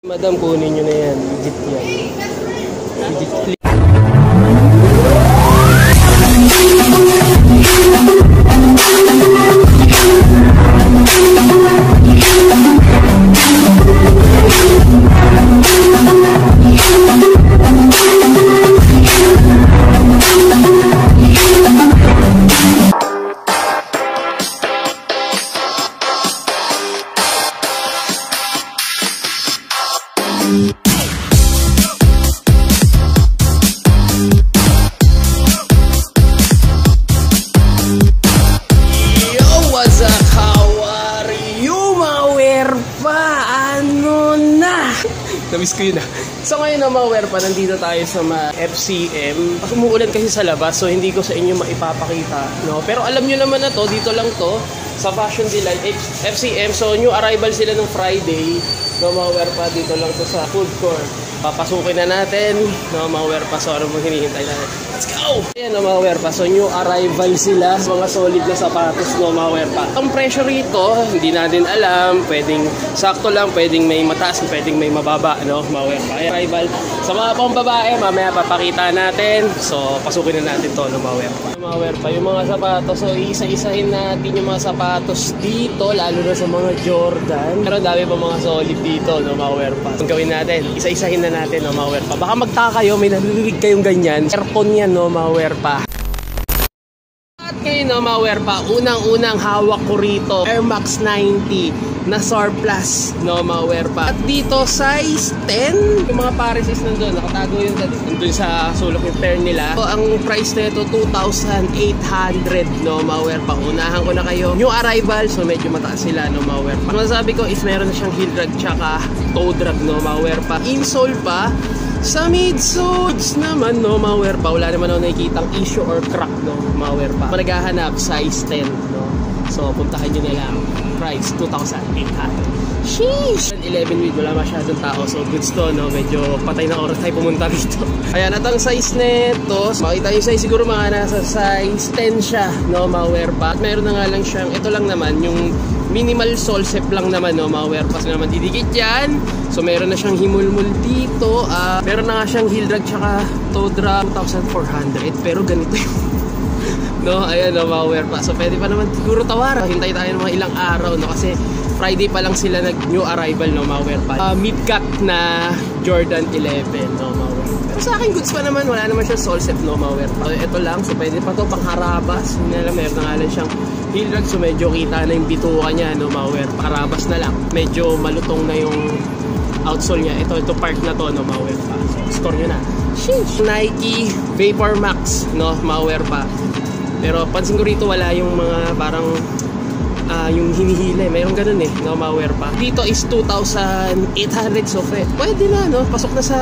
Madam, kunin nyo na yan. Legit yan. Legit. Namiss ko yun ah. So ngayon na mga werpa, nandito tayo sa FCM. Umuulan kasi sa labas, so hindi ko sa inyo maipapakita, no? Pero alam nyo naman na to, dito lang to sa Fashion Delight FCM. So new arrival sila nung Friday, no mga werpa, dito lang to sa food court. Papasukin na natin, no mga werpa. So ano mo hinihintay natin? Let's go! Ayan no mga werpa, so new arrival sila, mga solid na sapatos, no mga werpa. Ang presyo rito, hindi natin alam, pwedeng sakto lang, pwedeng may mataas, pwedeng may mababa, no mga werpa. Arrival sa mga pang babae, mamaya papakita natin. So pasukin na natin to, no mga werpa. Mga werpa, yung mga sapatos, so isa-isahin natin yung mga sapatos dito, lalo na sa mga Jordan. Pero dami pa mga solid dito, no mga werpa. Ang gawin natin, isa-isahin na natin, no mga werpa. Baka magtaka kayo, may narinig kayong ganyan. Aircon yan, no mga werpa. At ngayon, no mga werpa, unang-unang hawak ko rito, Air Max 90 na surplus, no mga werpa. At dito size 10, yung mga pares is nandun, nakatago yun nandun sa sulok yung pair nila. So ang price nito 2,800, no mga werpa. Unahan ko na kayo. New arrival, so medyo mataas sila, no mga werpa. Ang masasabi ko is meron na siyang heel drag tsaka toe drag, no mga werpa. Insole pa. Sa midsoles naman, no mga werpa, wala naman ako nakikitang issue or crack, no mga werpa. Naghahanap size 10, no. So puntahan nyo na lang. Price 2,800. Sheesh! 11 week, wala masyadong tao, so goods to, no. Medyo patay na oras tayo pumunta rito. Ayan, at ang size neto, makita yung size siguro mga nasa size 10 siya, no mga werpa. At meron na nga lang siyang, ito lang naman yung minimal sole step lang naman, no mga werpa. So naman didikit yan. So meron na siyang himulmul dito. Meron na nga siyang heel drag tsaka toe drag 2,400. Pero ganito yung no, ayan no mga werpa. So pwede pa naman siguro tawaran. Hintay tayo ng mga ilang araw, no, kasi Friday pa lang sila nag new arrival, no mga werpa. Mid-cut na Jordan 11, no mga werpa. Pero sa akin goods pa naman, wala naman siya sole set, no mga werpa. So ito lang, so pwede pa to pang harabas. Meron na nga lang siyang heel drag, so medyo kita na yung bituka niya, no mga werpa. Harabas na lang. Medyo malutong na yung outsole niya. Ito part na to, no mga werpa. So score nyo na. Sheesh! Nike Vapor Max, no mga werpa. Pero pansin ko rito wala yung mga parang yung hinihila, mayroong ganun eh, no, mga werpa. Dito is 2,800, so pwede na, no, pasok na sa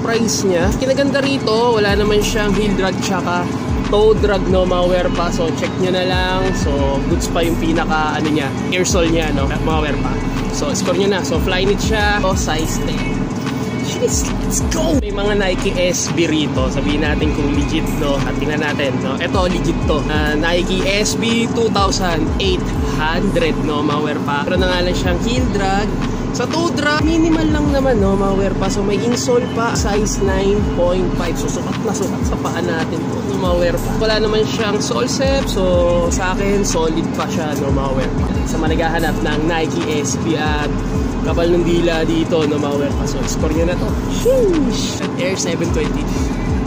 price niya. Kinaganda rito, wala naman siyang heel drag tsaka toe drag, no mga werpa. So check nyo na lang. So goods pa yung pinaka ano niya, air sole niya, no mga werpa. So score nyo na. So Flyknit siya, so size 10. Let's go! May mga Nike SB rito. Sabihin natin kung legit, no? At tingnan natin, no? Ito, legit to. Nike SB 2,800, no? Mga werpa. Pero na nga lang siyang heel drag. Sa toe drag, minimal lang naman, no? Mga werpa. So may insole pa, size 9.5. So sukat na sukat sa paan natin to, no? Mga werpa. Wala naman siyang sole step. So sa akin, solid pa siya, no? Mga werpa. Sa managahanap ng Nike SB at kapal ng dila dito, no mga werpa. So score nyo na to. Sheesh! Air 720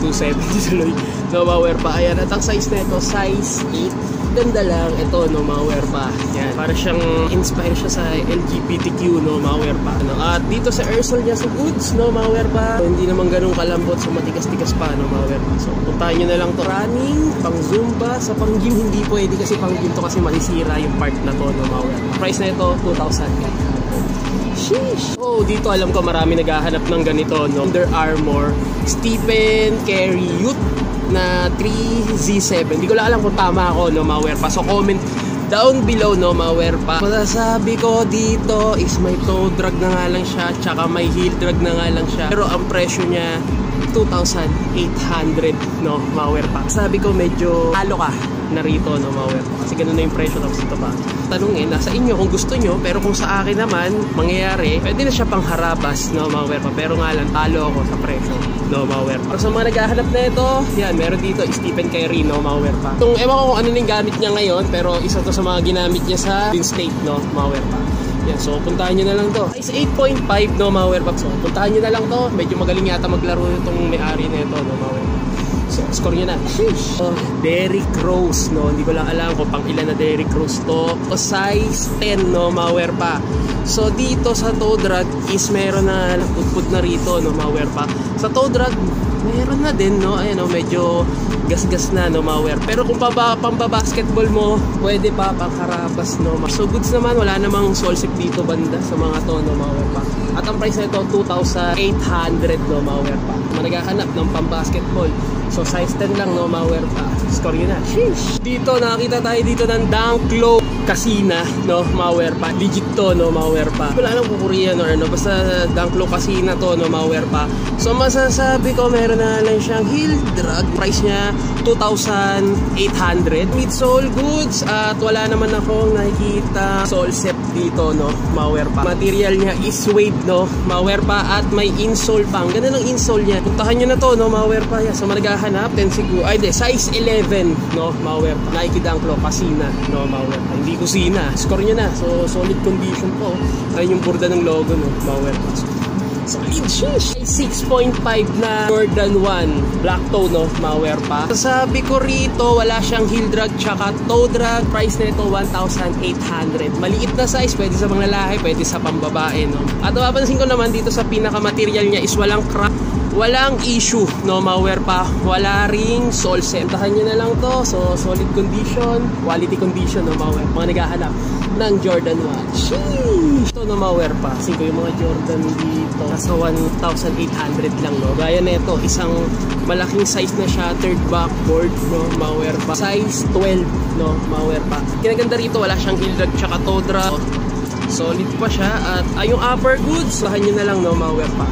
270 tuloy, no mga werpa. Ayan, at ang size na ito, size 8. Ganda lang ito, no mga werpa. Yan, para siyang inspire siya sa LGBTQ, no mga werpa, no? At dito sa airsole niya, so goods, no mga werpa. So, hindi naman ganun kalambot, so matigas-tigas pa, no mga werpa. So puntahan nyo na lang to. Running, pang zumba, sa pang gym hindi pwede kasi pang gym to kasi masisira yung part na to, no mga werpa. Price na ito 2,000. Sheesh! Oh, dito alam ko marami naghahanap ng ganito, no? Under Armour Stephen Curry Youth na 3Z7. Hindi ko lang alam kung tama ako, no mga werpa. So comment down below, no mga werpa. Masasabi ko dito is may toe drag na nga lang siya, tsaka may heel drag na nga lang siya. Pero ang presyo niya 2,800, no mga werpa. Sabi ko medyo halo ka na rito, no, mga werpa. Kasi ganun na yung presyo. Tapos ito pa, tanungin, nasa inyo kung gusto nyo. Pero kung sa akin naman, mangyayari, pwede na siya pang harabas, no, mga werpa. Pero nga lang, talo ako sa presyo, no, mga werpa. Pero sa mga naghahanap na ito, yan, meron dito Stephen Curry, no, mga werpa. Itong, ewan ko kung ano yung gamit niya ngayon, pero isa to sa mga ginamit niya sa State, no, mga werpa. Yan, so puntahan nyo na lang to. Size 8.5, no, mga werpa. So puntahan nyo na lang to. Medyo magaling yata maglaro itong may-ari na ito, no, mga werpa. So score nyo na. Sheesh. Derrick Rose, no. Hindi ko lang alam kung pang ilan na Derrick Rose to. O size 10, no, mga werpa. So dito sa toe drag is meron na putput na rito, no, mga werpa. Sa toe drag meron na din, no. Ayan, no, medyo gas-gas na, no, mga werpa. Pero kung pamba-basketball mo, pwede pa pangkarabas, no. So goods naman, wala namang solsip dito banda sa mga to, no, mga werpa. At ang price na ito 2,800, no, mga werpa. Naghahanap ng pang-basketball. So size 10 lang, no, mga werpa. Score yun na. Sheesh. Dito nakakita tayo dito ng Dunk Low Casino, no, mga werpa. Legit to, no, mga werpa. Wala nang kukuriyan or ano, basta Dunk Low Casino to, no, mga werpa. So masasabi ko meron na lang siyang heel drag. Price niya 2,800. Midsole goods at wala naman akong nakikita sole set dito, no, mga werpa. Material niya is suede, no, mga werpa. At may insole pa. Ang ganda ng insole niya. Puntahan nyo na to, no, mga werpa. Yeah, so hanap, 10 siguro, ay de, size 11, no, mga werpa. Nike Dunk Low Casino, no, mga werpa. Hindi kusina, score nyo na. So solid condition po. Ayun yung burda ng logo, no, mga werpa. Solid, sheesh. 6.5 na Jordan 1 black toe, no, mga werpa. Sabi ko rito, wala siyang heel drag tsaka toe drag. Price na ito 1,800. Maliit na size, pwede sa mga lalaki, pwede sa pambabae, no. At mapapansin ko naman dito sa pinaka-material niya is walang crack. Walang issue, no, mga werpa. Wala ring sole set. Tahan nyo na lang to. So solid condition, quality condition, no, mga werpa. Mga naghahanap ng Jordan 1. Sheesh! Ito, no, mga werpa. Kasi ko yung mga Jordan dito nasa 1,800 lang, no. Gaya na ito, isang malaking size na shattered backboard, no, mga werpa. Size 12, no, mga werpa. Kinaganda rito, wala siyang heel drag tsaka toe drag. Solid pa siya. At yung upper goods, tahan nyo na lang, no, mga werpa.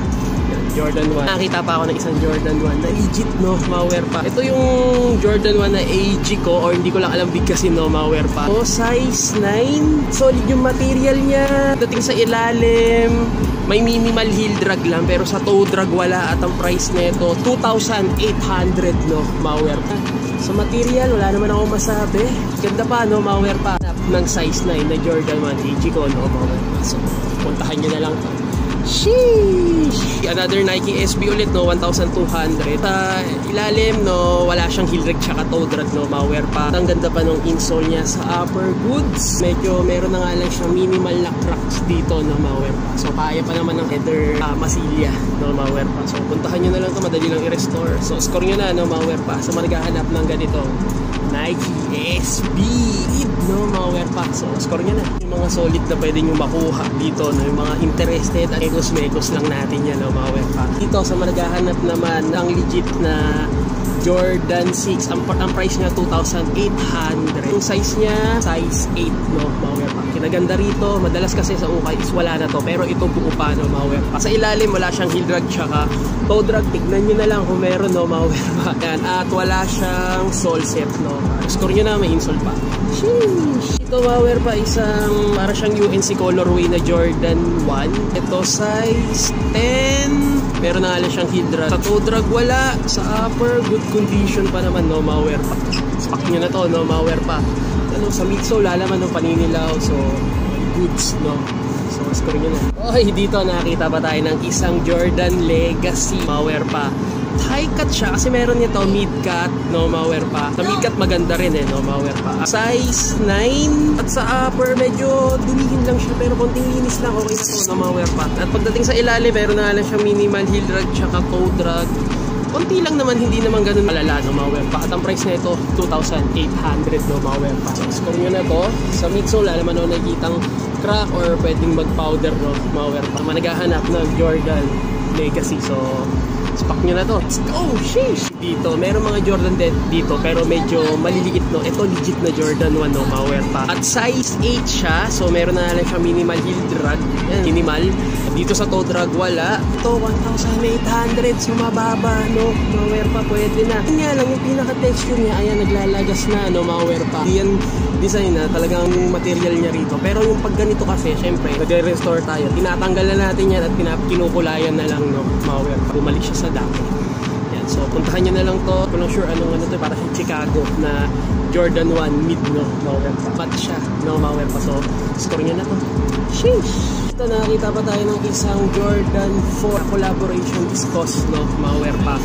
Jordan 1. Nakita pa ako ng isang Jordan 1 na legit, no, mga werpa. Ito yung Jordan 1 na AG ko, or hindi ko lang alam bigkasin, no, mga werpa. So, size 9. Solid yung material niya. Dating sa ilalim, may minimal heel drag lang, pero sa toe drag wala. At ang price nito 2,800, no, mga werpa. Sa material, wala naman ako masabi. Ganda pa, no, mga werpa. Ng size 9 na Jordan 1 AG ko, no, mga werpa. So, puntahan nyo na lang to. Sheesh! Another Nike SB ulit, no, 1,200. Sa ilalim, no, wala siyang heel drag tsaka toe drag, no, mga werpa. Ang ganda pa nung insole niya sa upper goods. Medyo meron na nga lang siyang minimal na cracks dito, no, mga werpa. So kaya pa naman ng header masilya, no, mga werpa. So puntahan nyo na lang ito, madali lang i-restore. So score nyo na, no, mga werpa. Sa mga naghahanap ng ganito Nike SB, no, mga werpa. So score nyo na. Yung mga solid na pwede nyo makuha dito, no, yung mga interested at mekos lang natin yan, no, mga werpa. Dito sa managahanap naman ng legit na Jordan 6, ang price niya 2,800. Yung size niya, size 8, no, mga werpa. Kinaganda rito, madalas kasi sa ukay is wala na to, pero ito buo pa, no, mga werpa. Sa ilalim wala siyang heel drag tsaka toe drag. Tignan nyo na lang kung meron, no, mga werpa. Yan. At wala siyang sole set, no. Score nyo na, may insole pa. Sheesh! Ito, mga werpa, isang para siyang UNC colorway na Jordan 1. Ito size 10. Meron na nga siyang heel drag. Sa toe drag wala. Sa upper, good condition pa naman, no, mga werpa. Spak nyo na to, no, mga werpa. Ano, sa midsole, lalaman ng paninilaw. So, goods, no. So, score nyo na. Okay, dito nakita pa tayo ng isang Jordan Legacy, mga werpa. High cut siya kasi meron nito mid-cut, no, mga werpa. Sa mid-cut maganda rin, no, mga werpa. Size 9. At sa upper, medyo dumihin lang siya, pero konting linis lang, okay na to, no, mga werpa. At pagdating sa ilalim, meron na lang siya minimal heel drag tsaka toe drag. Konti lang naman, hindi naman ganun malala, no, mga werpa. At ang price na ito 2,800, no, mga werpa. So, score nyo na to. Sa midsole, alam naman nakikitang crack or pwedeng mag-powder, no, mga werpa. Managahanap ng Jordan Legacy. So, spak nyo na to. Let's go! Sheesh! Dito, meron mga Jordan dito pero medyo maliliit no? Ito legit na Jordan 1, no? Mga pa. At size 8 siya. So meron na lang siya minimal heel drag. Yan, minimal. Dito sa toe drag wala. Ito 1,800. So mababa, no? Mga pa, pwede na. Yan nga lang yung pinaka-texture niya. Ayan, naglalagas na, no? Mga pa. Yan design na talagang material niya rito. Pero yung pag ganito kasi, syempre, nagre-restore tayo. Tinatanggal na natin yan at kinukulayan na lang, no? Mga pa. Bumalik siya sa dati. Yan. So puntahan nyo na lang to. Kung lang sure anong ano to, para sa Chicago na Jordan 1 mid, no? Mga pa. Mat siya, no? Mga pa. So score nyo na to. Sheesh! Ito, nakakita pa tayo ng isang Jordan 4 collaboration viscose, no? Mga pa.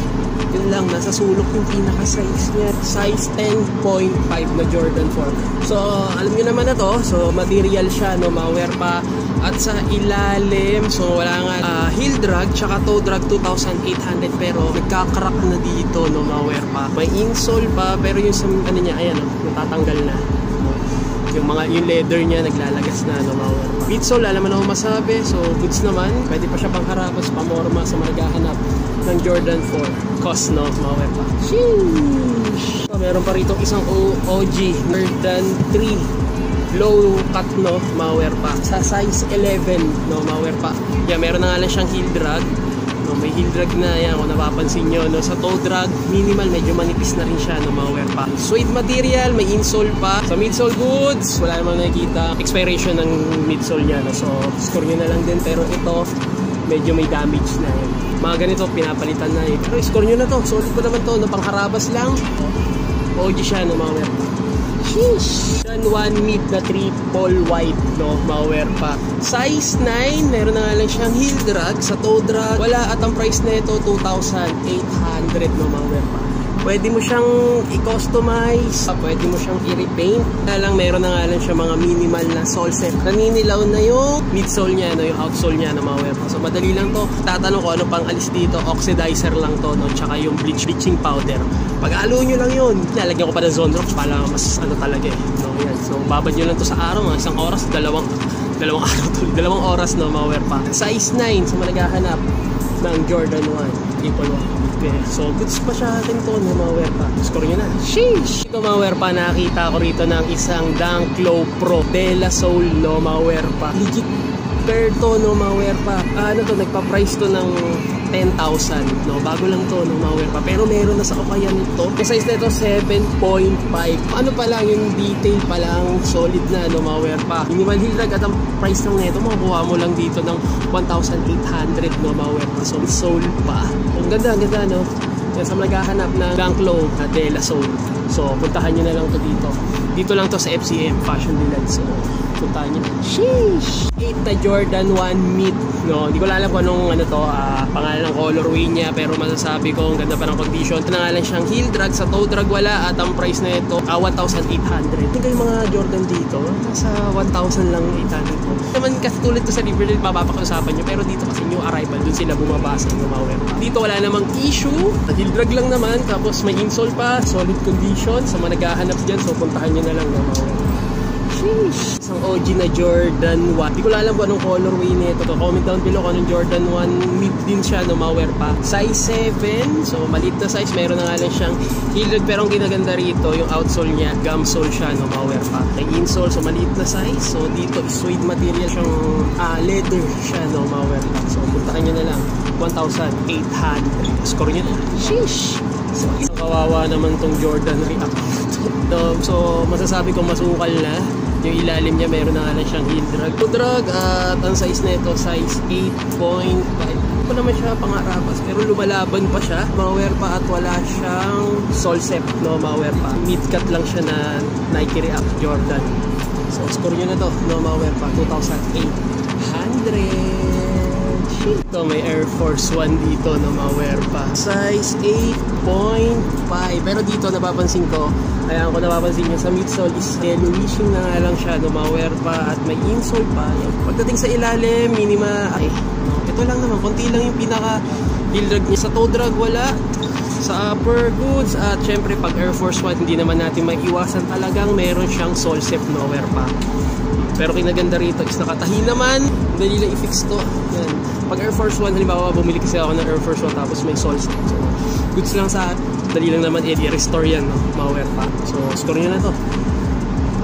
Yun lang, nasa sulok yung pinaka-size niya. Size 10.5 na Jordan 4. So, alam nyo naman na to. So, material siya, no? Mga pa. At sa ilalim, so wala nga heel drag, tsaka toe drag 2,800. Pero nagkakarak na dito, no? Mga pa. May insole pa, pero yung ano niya, ayan, no? Natatanggal na. Yung leather niya naglalagas na, no? Mga pa. Midsole, alam mo na ako masabi. So, goods naman. Pwede pa siya pangharapos, pamorma sa mga naghahanap ng Jordan 4 cost, no? Mga pa. Sheesh! So, meron pa rito isang OG Jordan 3 low cut, no? Mga pa. Sa size 11, no? Mga pa. Yeah, meron na nga lang siyang heel drag. No, may heel drag na yan kung napapansin nyo, no? Sa toe drag, minimal, medyo manipis na rin siya, no? Mga pa. Suede material, may insole pa. Sa midsole goods, wala namang nakikita expiration ng midsole niya, no? So, score nyo na lang din. Pero ito, medyo may damage na yan. Mga ganito, pinapalitan na eh. Pero score nyo na to. Solid ko naman to, no? Pangharabas lang. OG siya, no? Mga pa. Sheesh! Jordan 1 mid na triple white, no? Mga pa. Size 9, meron na nga lang siyang heel drag. Sa toe drag, wala. At ang price na ito, 2,800, no? Mga pa. Pwede mo siyang i-customize, pwede mo siyang i-repaint. Kaya lang, meron na nga lang siya mga minimal na sole set. Naninilaw na yung midsole niya, no? Yung outsole niya, no? Mga pa. So, madali lang to. Tatanong ko ano pang alis dito. Oxidizer lang to, no? Tsaka yung bleaching powder. Pag-alo nyo lang yun. Lalagyan ko pa ng Zone Drops para mas ano talaga eh. No? Yan. So, babad nyo lang to sa araw. Mga isang oras, dalawang araw to. 2 oras, no? Mga pa. Size 9 sa malaghahanap ng Jordan 1 triple white. Okay. So, goods pa siya atin to, no? Mga pa. Score nyo na. Sheesh! Ito, mga pa, nakakita ko rito ng isang Dunk Low Pro De La Soul, no? Mga pa. Legit pair to, no? Mga pa. Ano to, nagpa-price to ng 10,000, no? Bago lang to, no? Mga pa. Pero meron na sa Okayan to. Yung size na ito, 7.5. Ano pa lang, yung detail pa lang, solid na, no? Mga pa. Minimal heel drag at ang price lang nito, makukuha mo lang dito ng 1,800, no? Mga pa. So, soul pa. Ang ganda, no? Yan sa naghahanap ng Dunk Low at De La Soul. So, puntahan nyo na lang to dito. Dito lang to sa FCM Fashion Delight. So, puntahan nyo na. Sheesh! 8 na Jordan 1 mid, no? Hindi ko alam kung anong ano to, pangalan ng colorway niya, pero masasabi ko, ang ganda pa ng condition. Ito na nga lang siyang heel drag, sa toe drag wala, at ang price na ito, 1,800. Ito yung mga Jordan dito, sa 1,000 lang 800 ko. Naman kasi tulad to sa Riverdale, mapapakiusapan nyo, pero dito kasi new arrival, dun sila bumabasa ng mga pa. Dito wala namang issue, heel drag lang naman, tapos may insole pa, solid condition, sa mga naghahanap dyan, so puntahan nyo na lang ng mga sheesh! Isang OG na Jordan 1. Hindi ko alam kung anong colorway nito. Comment down below kung anong Jordan 1 mid din siya, no? Mga pa. Size 7. So, maliit na size. Meron na nga lang siyang heel drag. Pero ang ginaganda rito, yung outsole niya, gum sole siya, no? Mga pa. May insole. So, maliit na size. So, dito, suede material siyang leather siya, no? Mga pa. So, puntahan nyo na lang. 1,800. Score nyo na. Sheesh! So, kawawa naman tong Jordan React. So, masasabi kong masukal na. Yung ilalim niya, meron na nga lang siyang heel drag. Drag at ang size na ito, size 8.5. Ito naman siya pangarapas, pero lumalaban pa siya. Mga pa at wala siyang sole set, no? Mga pa. Mid-cut lang siya na Nike React Jordan. So, score nyo na to, no? Mga pa, 2,800. Ito, may Air Force 1 dito, no? Mga pa. Size 8.5. Pero dito, napapansin ko, ayan ko napapansin nyo, sa midsole is yellowishing na nga lang siya, no? Mga pa. At may insole pa. Yan. Pagdating sa ilalim, minima, ay, no? Ito lang naman, konti lang yung pinaka heel drag niya. Sa toe drag, wala. Sa upper goods, at syempre, pag Air Force 1, hindi naman natin maiiwasan talagang meron siyang sole set, no? Pa. Pero kinaganda rito is nakatahi naman. Dali lang i-fix to. Yan. Pag Air Force 1, halimbawa, bumili kasi ako ng Air Force 1 tapos may sole set. So, goods lang sa dali lang naman i-restore yan, no? Mga wear pa. So, store nyo na to.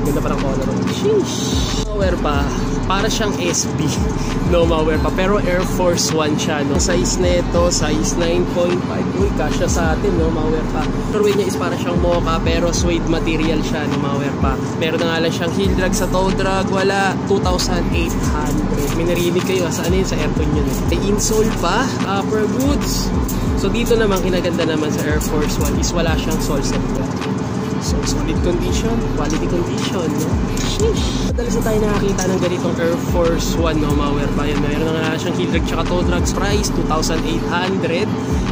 Ganda pa ng color. Sheesh! Mga wear pa, para siyang SB. No, mga wear pa. Pero Air Force 1 siya, no? Size na ito, size 9.5. Uy, kasya sa atin, no, mga wear pa. Colorway niya is para siyang mocha, pero suede material siya, no, mga wear pa. Meron na nga lang siyang heel drag sa toe drag. Wala, 2,800. May narinig kayo, saan yun? Sa aircon yun. May insole pa, upper goods. So, dito naman, kinaganda naman sa Air Force 1 is wala siyang sole set. So, solid condition, quality condition, no? Sheesh! Madalas na tayo nakakita ng ganitong Air Force 1, no, mga wear pa. Yan, meron na nga siyang heel drag tsaka toe drags price, 2,800.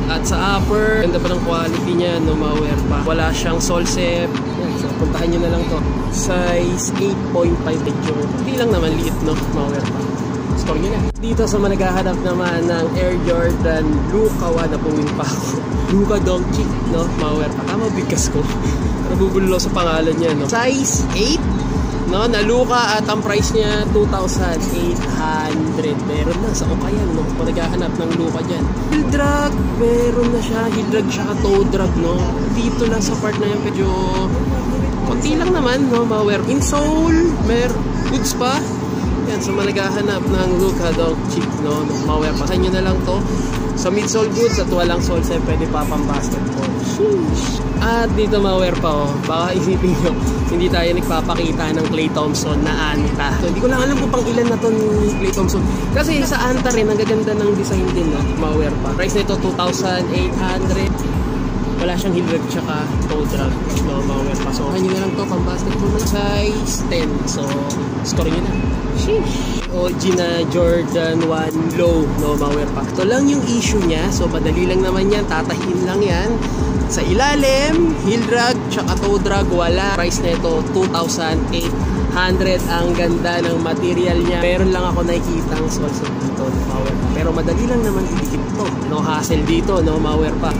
At sa upper, ganda pa ng quality niya, no, mga wear pa. Wala siyang sole set. Yan, so, puntahan nyo na lang to. Size 8.5 picture. Hindi lang naman liit, no, mga wear pa. Store nyo na. Dito sa managahanap naman ng Air Jordan Luka 1, napuwin pa ako. Luka Doncic, no, mga wear pa. Tama, bigkas ko. Nabubulo sa pangalan niya, no. Size 8, no, na Luka at ang price niya 2,800. Meron na sa Okayan, no. Kung naghahanap ng Luka dyan. Heel drag, meron na siya. Heel drag siya ka toe drag, no. Dito lang sa part na yan, medyo konti lang naman, no, mga wear. Insole, goods pa. Yan, so managahanap ng Luka Doncic, no, mga wear. Pasan nyo na lang to. Sa midsole goods at walang sole set, pwede pa pang basketball. Sheesh! At dito ma-wear pa, oh. Baka isipin nyo, hindi tayo nagpapakita ng Klay Thompson na Anta. So, hindi ko lang alam kung pang ilan na to ni Klay Thompson. Kasi sa Anta rin, ang gaganda ng design din, no? Ma-wear pa. Price nito 2,800. Wala siyang heel drag tsaka toe drag, no, ma-wear pa. So, kanyo na lang to pang basketball na size 10. So, score nyo na. Sheesh! OG na Jordan 1 low, no, ma-wear pa. Ito lang yung issue niya. So, madali lang naman yan. Tatahin lang yan. Sa ilalim, heel drag, tsaka toe drag, wala. Price nito 2,800. Ang ganda ng material niya. Meron lang ako nakikita ang sole set dito, no, ma-wear pa. Pero madali lang naman idikit to. No hassle dito, no, ma-wear pa.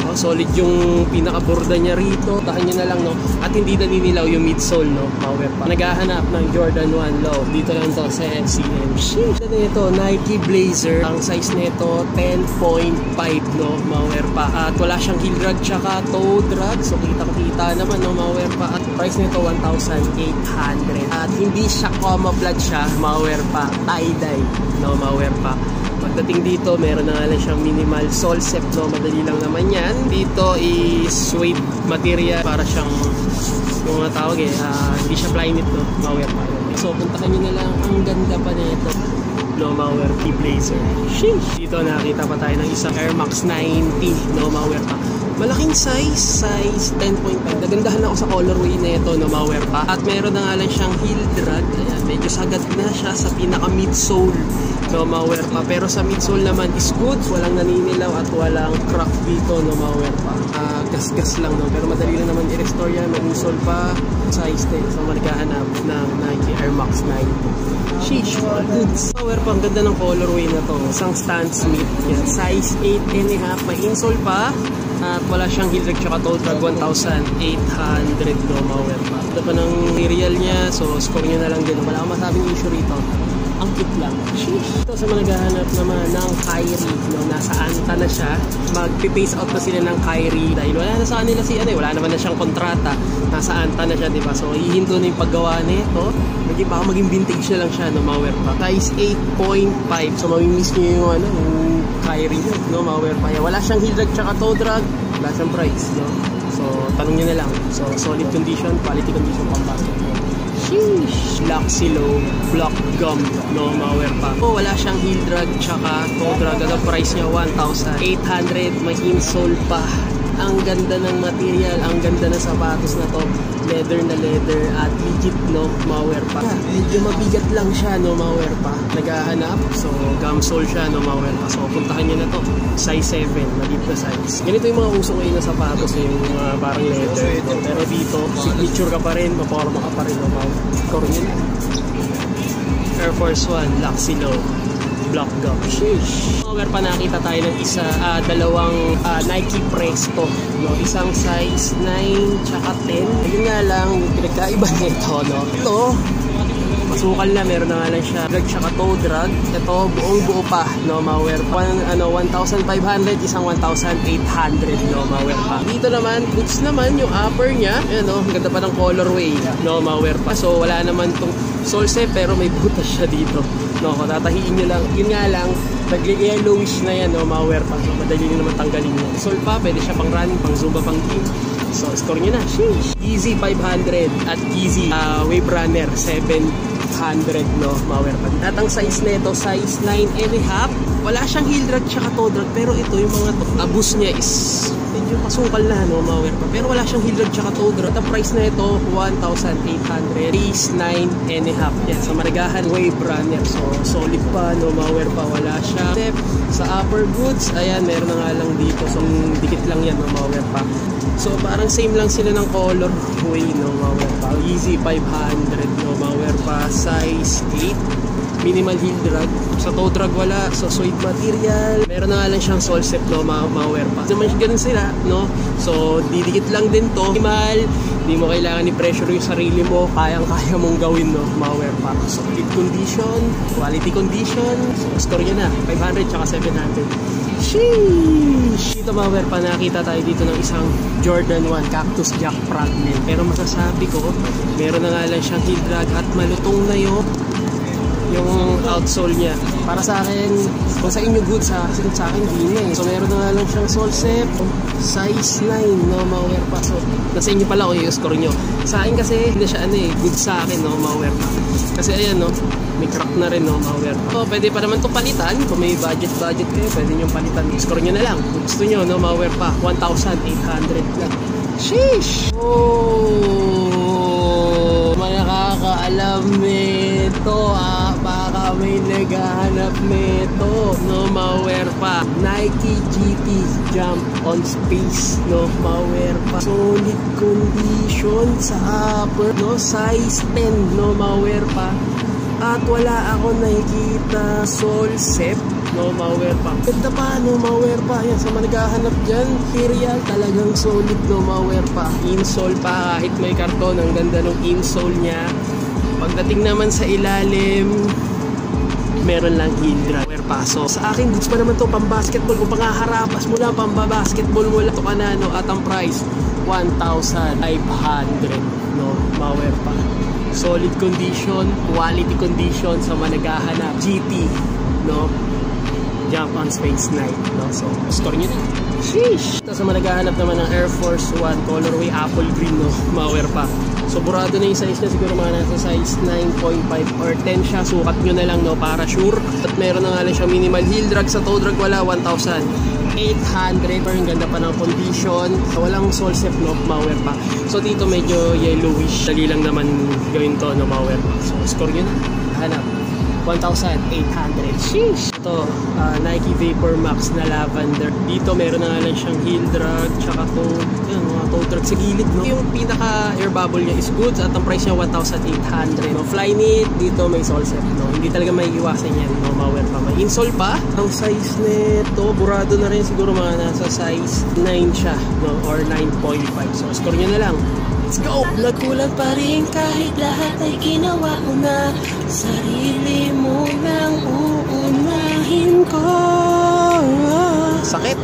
Oh, solid yung pinakaborda niya rito. Tahan nyo na lang, no? At hindi naninilaw yung midsole, no? Power pa. Naghahanap ng Jordan 1 low. Dito lang to sa FCM. Sheesh! Ito, Nike Blazer. Ang size nito, 10.5, no? Power pa. At wala siyang heel drag tsaka toe drag. So, kita-kita naman, no? Power pa. At price nito, 1,800. At hindi siya camouflage siya. Power pa. Tie-dye, no? Power pa. Pagdating dito, meron na nga lang siyang minimal sole set, no? Madali lang naman yan. Dito is suede material. Para siyang, yung mga tawag hindi siya Flyknit, no? Mauwear pa. So, puntahan nyo na lang. Ang ganda pa nito, no? Mauwear Blazer. Sheesh! Dito nakita pa tayo ng isang Air Max 90, no? Mauwear pa. Malaking size 10.5. Nagandahan ako sa colorway na ito, no, ma-wear pa. At meron na nga lang siyang heel drag. Ayan, medyo sagad na siya sa pinaka midsole, no, ma-wear pa. Pero sa midsole naman is good. Walang naninilaw at walang crack dito, no, ma-wear pa. Gas-gas lang, no. Pero madali lang naman i-restore yan. May insole pa. Size 10. So, magkahanap ng Nike Air Max 90. Sheesh, goods. Ma-wear pa. Ang ganda ng colorway na to. Isang Stan Smith. Yan, size 8.5. May insole pa. At wala siyang heel drag tsaka toe drag, 1,800, no, ma-wear pa. Ito pa ng material niya, so score nyo na lang din. Wala akong masabing issue rito. Ang cute lang. Sheesh! Ito sa mga naghahanap naman ng Kyrie, no, nasa Anta na siya. Mag-pace out na sila ng Kyrie dahil wala na sa kanila wala naman na siyang kontrata. Nasa Anta na siya, diba? So, hihinto na yung paggawa nito. Baka maging vintage na lang siya, no, ma-wear pa. Size 8.5. So, mamimiss nyo yung, yung Kyrie, no, ma-wear pa. Wala siyang heel drag tsaka toe drag. Wala siyang price, no? So, tanong nyo na lang. So, solid condition, quality condition pang basketball. Sheesh! Luxilo, block gum, no, ma-wear pa. Oh, wala siyang heel drag tsaka toe drag. Ang price niya 1,800. May insole pa. Ang ganda ng material, ang ganda ng sapatos na to. Leather na leather at legit, no, ma-wear pa. Medyo mabigat lang siya, no, ma-wear pa. Naghahanap, so gum sole siya, no, ma-wear pa. So puntahan nyo na to. Size 7, maliit na size. Ganito yung mga uso ngayon na sapatos, yung parang leather, no? Pero dito, signature ka pa rin, maporma ka pa rin, no, ma-wear. Score nyo na. Air Force 1, Luxilo, block gum. Sheesh! Ma-wear pa, nakita tayo ng dalawang Nike Presto, no? Isang size 9 tsaka 10. Ayun nga lang, yung pinagkaiba nito, no? Ito, Masukal na, meron na nga lang siya drag tsaka toe drag. Ito, buong buo pa, no, mga wear pa. 1,500, isang 1,800, no, mga wear pa. Dito naman, goods naman yung upper niya. Ayan, no, ganda pa ng colorway, no, mga wear pa. So, wala naman tong sole set, pero may butas siya dito. No, kung tatahiin nyo lang, yun nga lang, nag-yellowish na yan, no, mga wear pa. So, madali nyo naman tanggalin nyo. Sole pa, pwede siya pang running, pang zumba, pang gym. So, score nyo na. Sheesh. Easy 500 at Easy Wave Runner 700, no, mga wear pa. At ang size nito, size 9.5. Wala siyang heel drag tsaka toe drag, pero ito yung mga abus niya is medyo masukal na, no, mga wear pa. Pero wala siyang heel drag tsaka toe drag. At ang price na ito, 1,800. Size 9.5. Yan, sa Maragahan Wave Runner. So, solid pa, no, mga wear pa. Wala siya. Step sa upper goods, ayan, meron na nga lang dito. So, dikit lang yan, no, mga wear pa. So, parang same lang sila ng color way, no, mga wear pa. Easy 500, no, mga wear pa. Size 8. Minimal heel drag. Sa toe drag wala. So, suede material. Meron na nga lang siyang sole set, no, mga wear pa. Naman ganun sila, no. So, didikit lang din to. Minimal. Hindi mo kailangan i-pressure yung sarili mo. Kayang-kaya mong gawin, no, mga wear pa. So, fit condition, quality condition. So, score nyo na. 500 tsaka 700. Sheesh! Dito, mga wear pa, nakita tayo dito ng isang Jordan 1 Cactus Jack Fragment. Pero masasabi ko, meron na nga lang siyang heel drag at malutong na yung outsole niya. Para sa akin, kung sa inyo good, sa akin hindi na eh. So meron na nga lang siyang sole set, size 9, no, mga wear pa. So nasa inyo pala kung i-score nyo. Sa akin kasi hindi siya good sa akin, no, mga wear pa. Kasi ayan, no, may crack na rin, no, mga wear pa. So pwede pa naman itong palitan. Kung may budget kayo, pwede nyo palitan. Score nyo na lang. Kung gusto nyo, no, mga wear pa, 1,800 lang. Sheesh! Oh, nakakaalam nito, baka may naghahanap nito, no, mga wear pa. Nike GT Jump on Space, no, mga wear pa. Solid condition sa upper, no, size 10, no, mga wear pa. At wala ako nakikita sole set, no, mga wear pa. Ganda pa, no, mga wear pa. Yan, sa naghahanap dyan, material talagang solid, no, mga wear pa. Insole pa, kahit may karton, ang ganda ng insole niya. Pagdating naman sa ilalim, meron lang heel drag. Wear pa. So, sa akin, goods pa naman to, pang basketball. Kung pangaharapas mo lang, pang basketball mo lang. Ito ka na, no, at ang price, 1,500, no, mga wear pa. Solid condition, quality condition sa naghahanap. GT, no, Jump on Space Night, no. So, score nyo na. Sheesh! Ito sa naghahanap naman ng Air Force 1 colorway apple green, no, mga wear pa. So, burado na yung size niya. Siguro mga nasa size 9.5 or 10 siya. Sukat nyo na lang, no, para sure. At meron na nga lang siya minimal heel drag. Sa toe drag wala, 1,800. Pero yung ganda pa ng condition. Walang sole set, no, mga wear pa. So, dito medyo yellowish. Dali lang naman gawin to, no, mga wear pa. So, score nyo na. Hanap. 1,800. Sheesh! Ito, Nike Vapor Max na lavender. Dito meron na nga lang siyang heel drag, tsaka toe drag sa gilid, no? Yung pinaka air bubble niya is good at ang price niya 1,800. No? Flyknit, dito may sole set, no? Hindi talaga may iwasan yan, no? Maware pa. May insole pa. Ang size nito, burado na rin siguro mga nasa size 9 siya, no? Or 9.5. So, score niya na lang. Let's go! Nagkulang pa rin kahit lahat ay ginawa mo na. Sarili mo nang uunahin ko. Sakit!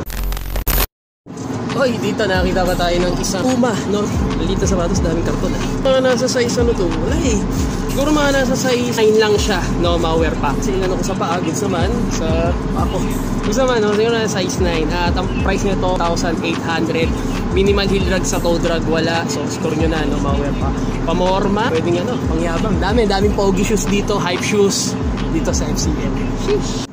Hoy, dito nakita pa tayo ng isang Puma, no? Dito sa sapatos, daming karton. Mga nasa size ano to? Wala eh. Siguro mga nasa size 9 lang siya, no? Maware pa. Kasi ilan ako sa paa, goods naman. Sa ako. Goods naman, no? Siguro na size 9. At ang price nito, 1,800. Minimal heel drag sa toe drag, wala. So, score nyo na, no? Maware pa. Pamorma, pwedeng ano, pangyabang. Daming pogi shoes dito, hype shoes. Dito sa FCM. Sheesh.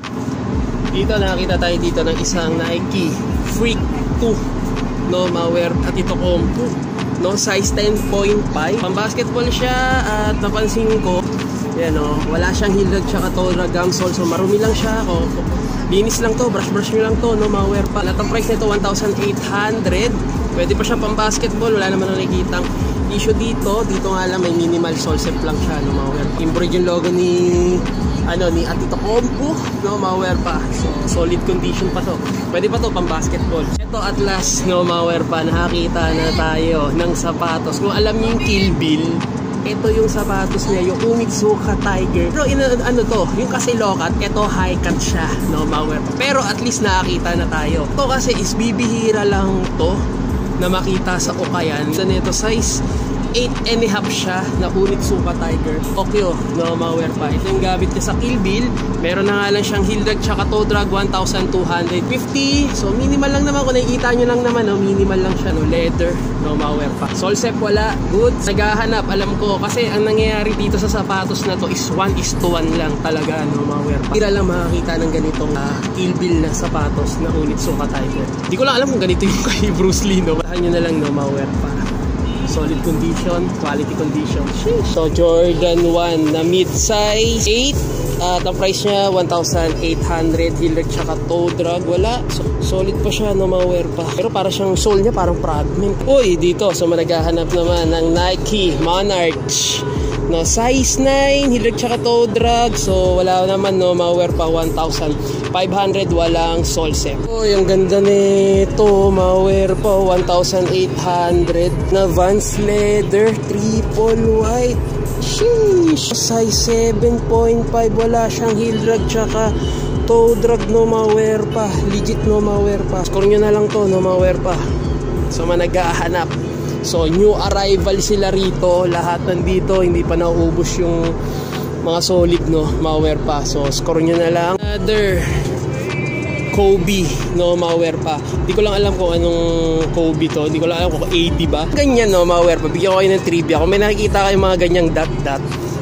Dito, nakita tayo dito ng isang Nike Freak 2, no? Maware at ito combo, no? Size 10.5. Pang basketball siya at napansin ko, yan, no? Wala siyang heel drag tsaka toe drag gum sole. So, marumi lang siya. Linis lang to, brush nyo lang to, no? Maware pa. At ang price nito, 1,800. Pwede pa siya pang basketball, wala naman nakikitang issue dito. Dito nga lang may minimal sole set lang siya, no? Maware. Embroidered yung logo ni Atito Combo, no? Maware pa. So, solid condition pa to. Pwede pa to pang basketball. Ito at last, no? Maware pa. Nakakita na tayo ng sapatos. Kung alam niyo yung Kill Bill, ito yung sapatos niya, yung Onitsuka Tiger. Pero ano to, yung kasi low-cut, ito high-cut siya, no, mga pa. Pero at least nakakita na tayo. Ito kasi is bibihira lang to na makita sa Ukayan. So nito size 8.5 siya na Onitsuka Tiger. Okyo, no, mga pa. Ito yung gamit niya sa Kill Bill. Meron na nga lang siyang heel drag tsaka toe drag 1,250. So minimal lang naman, kung nakikita nyo lang naman, no, minimal lang siya, no, leather, no, mga pa. Sole step wala, good. Naghahanap, alam ko, kasi ang nangyayari dito sa sapatos na to is 1:1 lang talaga, no, mga pa. Tira lang makakita ng ganitong Kill Bill na sapatos na Onitsuka Tiger. Di ko lang alam kung ganito yung kay Bruce Lee, no. Bahan nyo na lang, no, mga pa. Solid condition, quality condition. So Jordan 1 na mid-size 8 at ang price niya 1,800. Heel drag tsaka toe drag wala. So, solid pa siya, no, ma-wear pa. Pero para siyang sole niya parang fragment. Uy, dito so managhahanap naman ng Nike Monarch, no, size 9, heel drag tsaka toe drag. So wala naman, no, ma-wear pa 1,500, walang sole step. Uy, ang ganda nito, ma-wear pa 1,800 na Vans leather triple white. Sheesh, size 7.5, wala siyang heel drag tsaka toe drag, no, ma-wear pa. Legit, no, ma-wear pa. Score nyo na lang to, no, ma-wear pa. So managhahanap. So new arrival sila rito, lahat nandito, hindi pa nauubos yung mga solid, no, ma-wear pa. So score nyo na lang. Another Kobe, no, ma-wear pa. Di ko lang alam kung anong Kobe to, di ko lang alam kung 80 ba. Ganyan, no, ma-wear pa. Bigyan ko kayo ng trivia. Kung may nakikita kayo mga ganyang dot,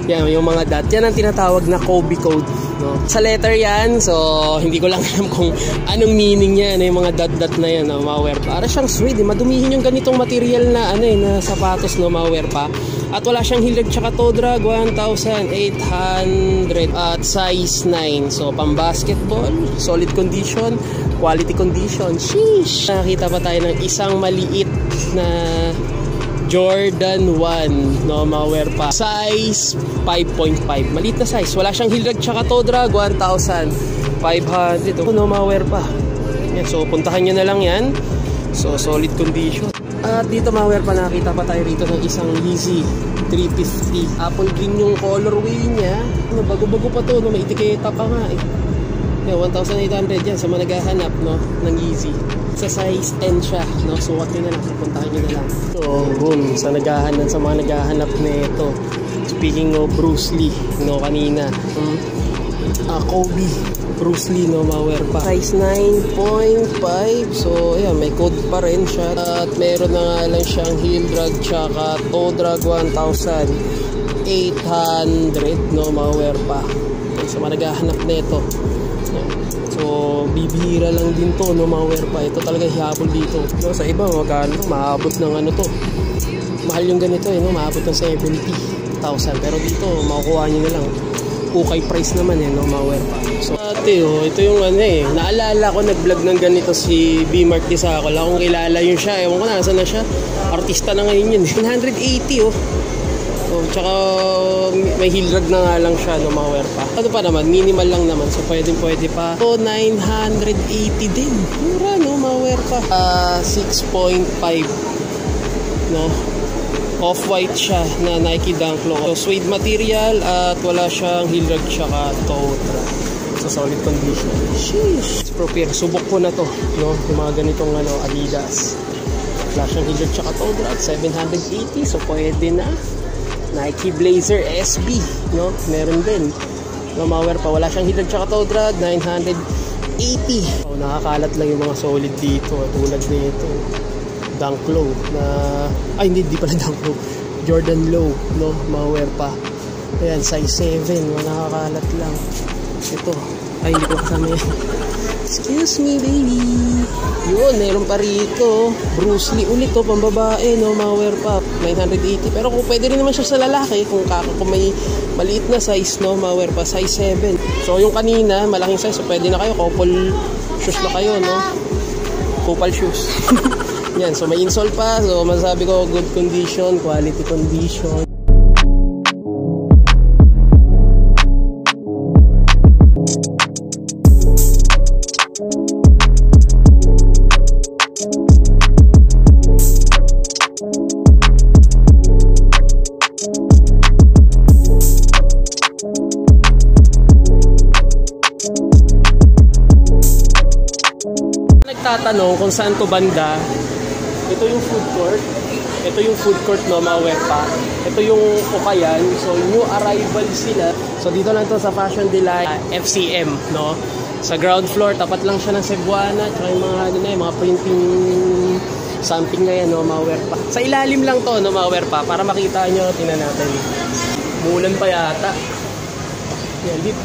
yan, yung mga dot, yan ang tinatawag na Kobe code, no? Sa letter yan, so hindi ko lang alam kung anong meaning yan, yung mga dot na yan, no, ma-wear pa. Para siyang suede, madumihin yung ganitong material na na sapatos, no, ma-wear pa. At wala siyang heel drag tsaka toe drag, 1,800 at size 9. So pang basketball, solid condition, quality condition. Sheesh. Nakita pa tayo ng isang maliit na Jordan 1, no, ma-wear pa. Size 5.5. Maliit na size. Wala siyang heel drag tsaka toe drag, 1,500. Ito, no, ma-wear pa. Yan. So puntahan nyo na lang yan. So solid condition. At dito, ma-wear pa, nakita pa tayo rito ng isang Yeezy 350. Apple green yung colorway niya. Bago-bago pa to, no, may etiketa pa nga eh. Yeah, 1,800 yan sa mga naghahanap, no, ng Yeezy. Sa size 10 siya, no, sukat nyo na lang, puntahan nyo na lang. So boom, sa mga naghahanap na ito. Speaking of Bruce Lee, no, kanina, Kobe, Bruce Lee, no, ma-wear pa. Size 9.5. So ayan, may code pa rin siya. At meron na nga lang siyang heel drag tsaka toe drag, 1,800, no, ma-wear pa. So mga naghahanap na ito. So bibihira lang din to, no, ma-wear pa. Ito talaga hihabol dito, no. Sa iba magkano, maabot ng ano to, mahal yung ganito, no, maabot ng 70,000. Pero dito makukuha nyo na lang okay price naman, no, ma-wear pa. So ate, ito yung naalala ko, nag-vlog ng ganito si B. Mark Disa. Wala akong kilala yun siya, ewan ko na saan na siya, artista na ngayon yun. 180, oh, tsaka may heel drag na nga lang siya, no, ma-wear pa. Ano pa naman, minimal lang naman, so pwede pa. So 980 din, mura, no, ma-wear pa. 6.5, no, off-white siya na Nike Dunk Low. So suede material at wala siyang heel drag tsaka toe drag. So solid condition. Sheesh. Proper, subok ko na to, no, yung mga ganitong Adidas. Wala siyang heel drag tsaka toe drag, 780, so pwede na. Nike Blazer SB, no, meron din, no, ma-wear pa. Wala siyang heel drag tsaka toe drag, 980. So nakakalat lang yung mga solid dito, tulad nito Dunk Low na, ay hindi pala Dunk Low, Jordan Low, no, ma-wear pa. Ayan, size 7, nakakalat lang. Ito, ay hindi ko kasama yan. Excuse me, baby. Yun, meron pa rito Bruce Lee ulit, to, pambabae, no, ma-wear pa, 980. Pero kung pwede rin naman siya sa lalaki, kung may maliit na size, no, ma-wear pa, size 7. So yung kanina, malaking size, so pwede na kayo, couple shoes na kayo, no, couple shoes. Yan, so may insole pa, so masasabi ko good condition, quality condition. Tatanong kung saan to banda. Ito yung food court. Ito yung food court, no, mga werpa. Ito yung Ukayan. So, new arrival sila. So, dito lang to sa Fashion Delight FCM, no? Sa ground floor, tapat lang siya ng Cebuana. Tsaka yung mga, ano na, yung mga printing something na yan, no, mga werpa. Sa ilalim lang to, no, mga werpa. Para makita nyo, tingnan natin. Mulan pa yata. Yan, dito.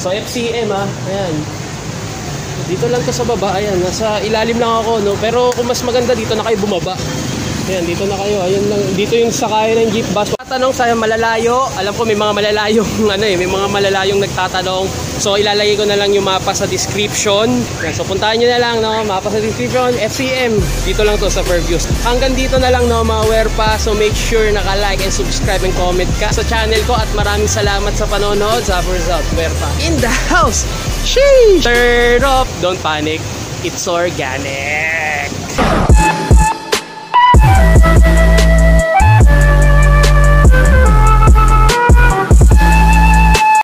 So, FCM, ayan. Dito lang to sa baba, ayan, nasa ilalim lang ako, no? Pero kung mas maganda dito na kayo bumaba. Ayan, dito na kayo, ayun lang, dito yung sakay ng jeep bus. Tatanong sa malalayo, alam ko may mga malalayong may mga malalayong nagtatanong. So ilalagay ko na lang yung mapa sa description. Ayan, so puntahan niyo na lang, no, mapa sa description, FCM. Dito lang to sa Fairviews. Hanggang dito na lang, no, mga werpa. So make sure naka-like and subscribe and comment ka sa channel ko at maraming salamat sa panonood. Zappers out, werpa in the house. Sheesh! Turn up! Don't panic. It's organic.